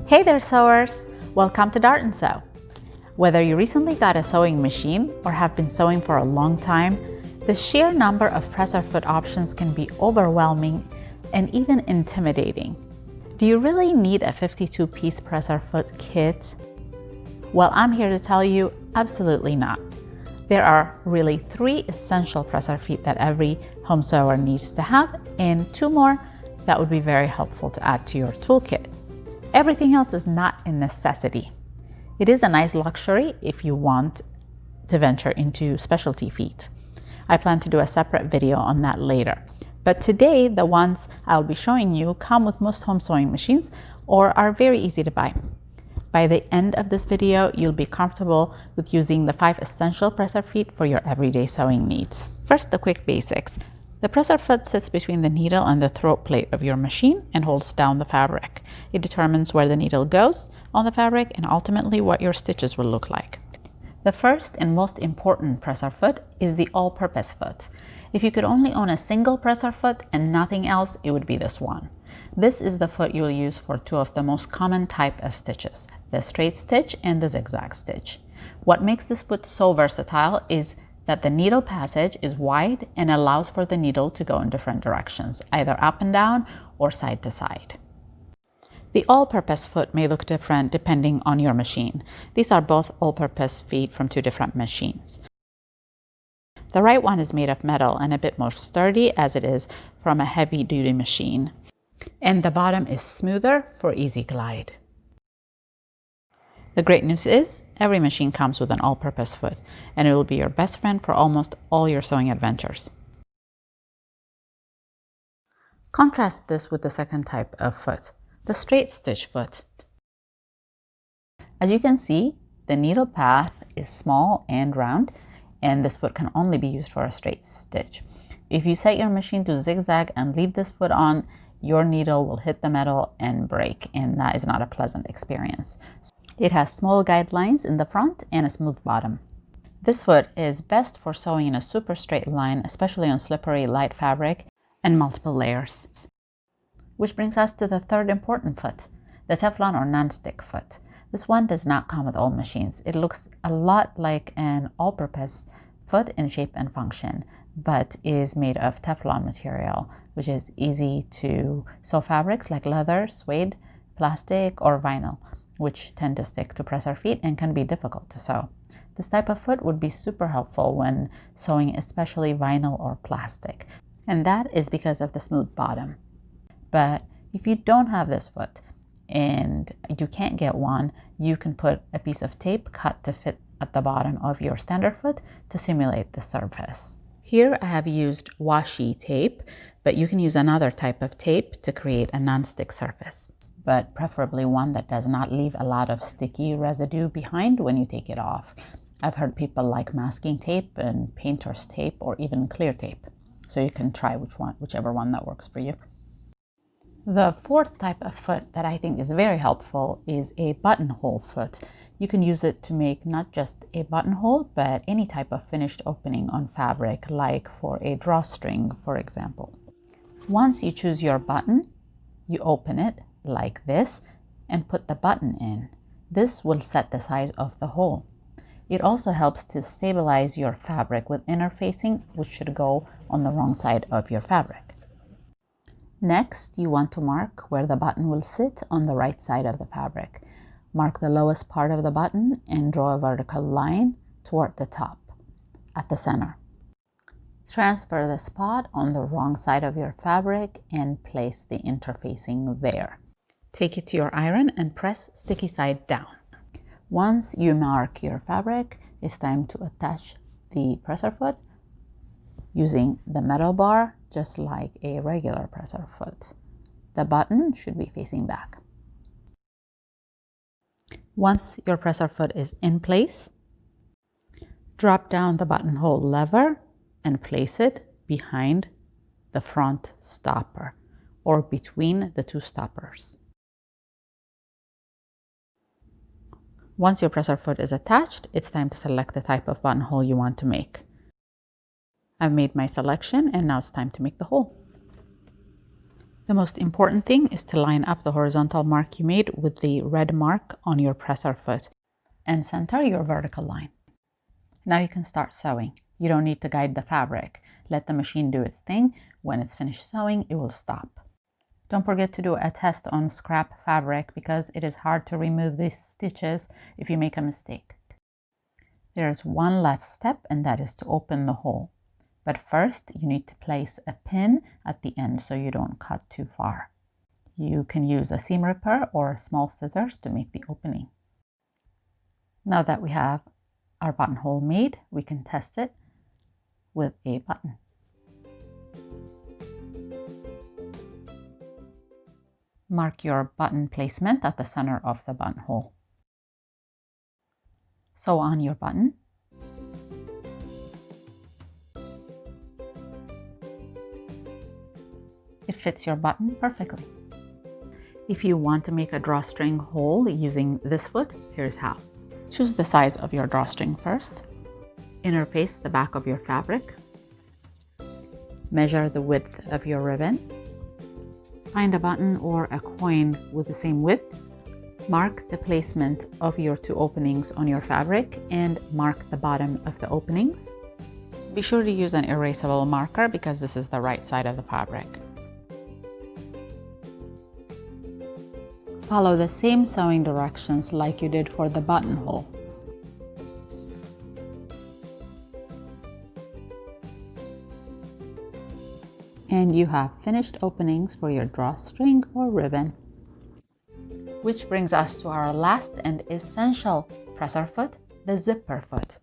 Hey there sewers! Welcome to DartandSew. Whether you recently got a sewing machine or have been sewing for a long time, the sheer number of presser foot options can be overwhelming and even intimidating. Do you really need a 52-piece presser foot kit? Well, I'm here to tell you, absolutely not. There are really 3 essential presser feet that every home sewer needs to have, and 2 more that would be very helpful to add to your toolkit. Everything else is not a necessity. It is a nice luxury if you want to venture into specialty feet. I plan to do a separate video on that later. But today, the ones I'll be showing you come with most home sewing machines or are very easy to buy. By the end of this video, you'll be comfortable with using the 5 essential presser feet for your everyday sewing needs. First, the quick basics. The presser foot sits between the needle and the throat plate of your machine and holds down the fabric. It determines where the needle goes on the fabric and ultimately what your stitches will look like. The first and most important presser foot is the all-purpose foot. If you could only own a single presser foot and nothing else, it would be this one. This is the foot you will use for 2 of the most common type of stitches, the straight stitch and the zigzag stitch. What makes this foot so versatile is that the needle passage is wide and allows for the needle to go in different directions, either up and down or side to side. The all-purpose foot may look different depending on your machine. These are both all-purpose feet from 2 different machines. The right one is made of metal and a bit more sturdy as it is from a heavy-duty machine. And the bottom is smoother for easy glide. The great news is, every machine comes with an all-purpose foot, and it will be your best friend for almost all your sewing adventures. Contrast this with the second type of foot, the straight stitch foot. As you can see, the needle path is small and round, and this foot can only be used for a straight stitch. If you set your machine to zigzag and leave this foot on, your needle will hit the metal and break, and that is not a pleasant experience. It has small guidelines in the front and a smooth bottom. This foot is best for sewing in a super straight line, especially on slippery light fabric and multiple layers. Which brings us to the third important foot, the Teflon or non-stick foot. This one does not come with all machines. It looks a lot like an all-purpose foot in shape and function, but is made of Teflon material, which is easy to sew fabrics like leather, suede, plastic, or vinyl, which tend to stick to presser feet and can be difficult to sew. This type of foot would be super helpful when sewing especially vinyl or plastic, and that is because of the smooth bottom. But if you don't have this foot and you can't get one, you can put a piece of tape cut to fit at the bottom of your standard foot to simulate the surface. Here I have used washi tape, but you can use another type of tape to create a non-stick surface, but preferably one that does not leave a lot of sticky residue behind when you take it off. I've heard people like masking tape and painter's tape or even clear tape, so you can try whichever one that works for you. The fourth type of foot that I think is very helpful is a buttonhole foot. You can use it to make not just a buttonhole, but any type of finished opening on fabric, like for a drawstring, for example. Once you choose your button, you open it like this and put the button in. This will set the size of the hole. It also helps to stabilize your fabric with interfacing, which should go on the wrong side of your fabric. Next, you want to mark where the button will sit on the right side of the fabric. Mark the lowest part of the button and draw a vertical line toward the top at the center. Transfer the spot on the wrong side of your fabric and place the interfacing there. Take it to your iron and press sticky side down. Once you mark your fabric, it's time to attach the presser foot using the metal bar, just like a regular presser foot. The button should be facing back. Once your presser foot is in place, drop down the buttonhole lever and place it behind the front stopper or between the 2 stoppers. Once your presser foot is attached, it's time to select the type of buttonhole you want to make. I've made my selection and now it's time to make the hole. The most important thing is to line up the horizontal mark you made with the red mark on your presser foot and center your vertical line. Now you can start sewing. You don't need to guide the fabric. Let the machine do its thing. When it's finished sewing, it will stop. Don't forget to do a test on scrap fabric because it is hard to remove these stitches if you make a mistake. There's one last step, and that is to open the hole. But first, you need to place a pin at the end so you don't cut too far. You can use a seam ripper or small scissors to make the opening. Now that we have our buttonhole made, we can test it with a button. Mark your button placement at the center of the buttonhole. Sew on your button. It fits your button perfectly. If you want to make a drawstring hole using this foot, here's how. Choose the size of your drawstring first. Interface the back of your fabric. Measure the width of your ribbon. Find a button or a coin with the same width. Mark the placement of your two openings on your fabric and mark the bottom of the openings. Be sure to use an erasable marker because this is the right side of the fabric. Follow the same sewing directions like you did for the buttonhole. And you have finished openings for your drawstring or ribbon. Which brings us to our last and essential presser foot, the zipper foot.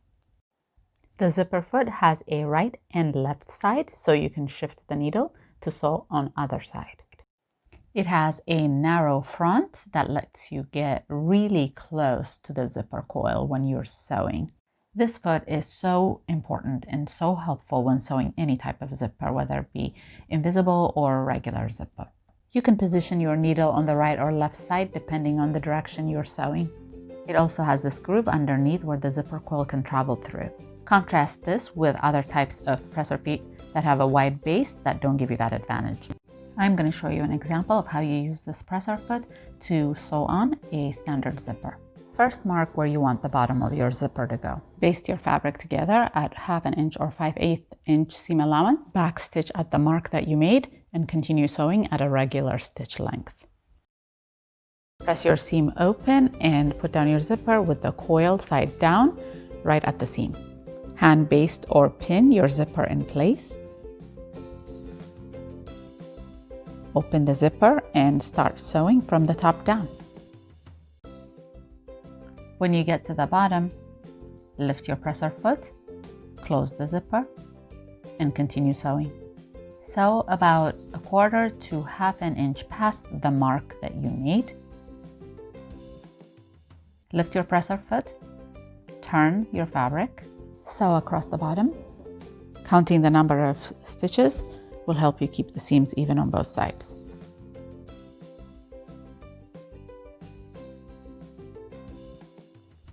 The zipper foot has a right and left side, so you can shift the needle to sew on either side. It has a narrow front that lets you get really close to the zipper coil when you're sewing. This foot is so important and so helpful when sewing any type of zipper, whether it be invisible or regular zipper. You can position your needle on the right or left side depending on the direction you're sewing. It also has this groove underneath where the zipper coil can travel through. Contrast this with other types of presser feet that have a wide base that don't give you that advantage. I'm going to show you an example of how you use this presser foot to sew on a standard zipper. First, mark where you want the bottom of your zipper to go. Baste your fabric together at 1/2 inch or 5/8 inch seam allowance. Backstitch at the mark that you made and continue sewing at a regular stitch length. Press your seam open and put down your zipper with the coil side down right at the seam. Hand baste or pin your zipper in place. Open the zipper and start sewing from the top down. When you get to the bottom, lift your presser foot, close the zipper, and continue sewing. Sew about 1/4 to 1/2 inch past the mark that you made. Lift your presser foot, turn your fabric, sew across the bottom. Counting the number of stitches will help you keep the seams even on both sides.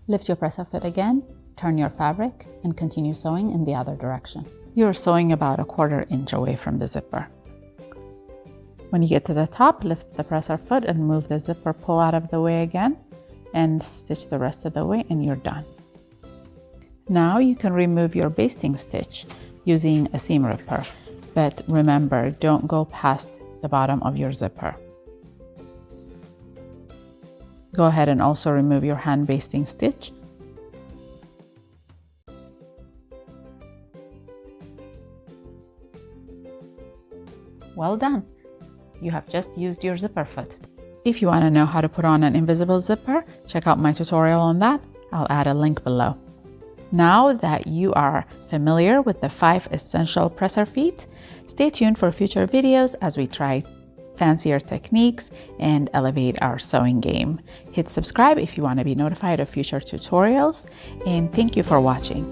Lift your presser foot again, turn your fabric, and continue sewing in the other direction. You're sewing about 1/4 inch away from the zipper. When you get to the top, lift the presser foot and move the zipper pull out of the way again, and stitch the rest of the way, and you're done. Now you can remove your basting stitch using a seam ripper. But remember, don't go past the bottom of your zipper. Go ahead and also remove your hand basting stitch. Well done! You have just used your zipper foot. If you want to know how to put on an invisible zipper, check out my tutorial on that. I'll add a link below. Now that you are familiar with the 5 essential presser feet, stay tuned for future videos as we try fancier techniques and elevate our sewing game. Hit subscribe if you want to be notified of future tutorials, and thank you for watching.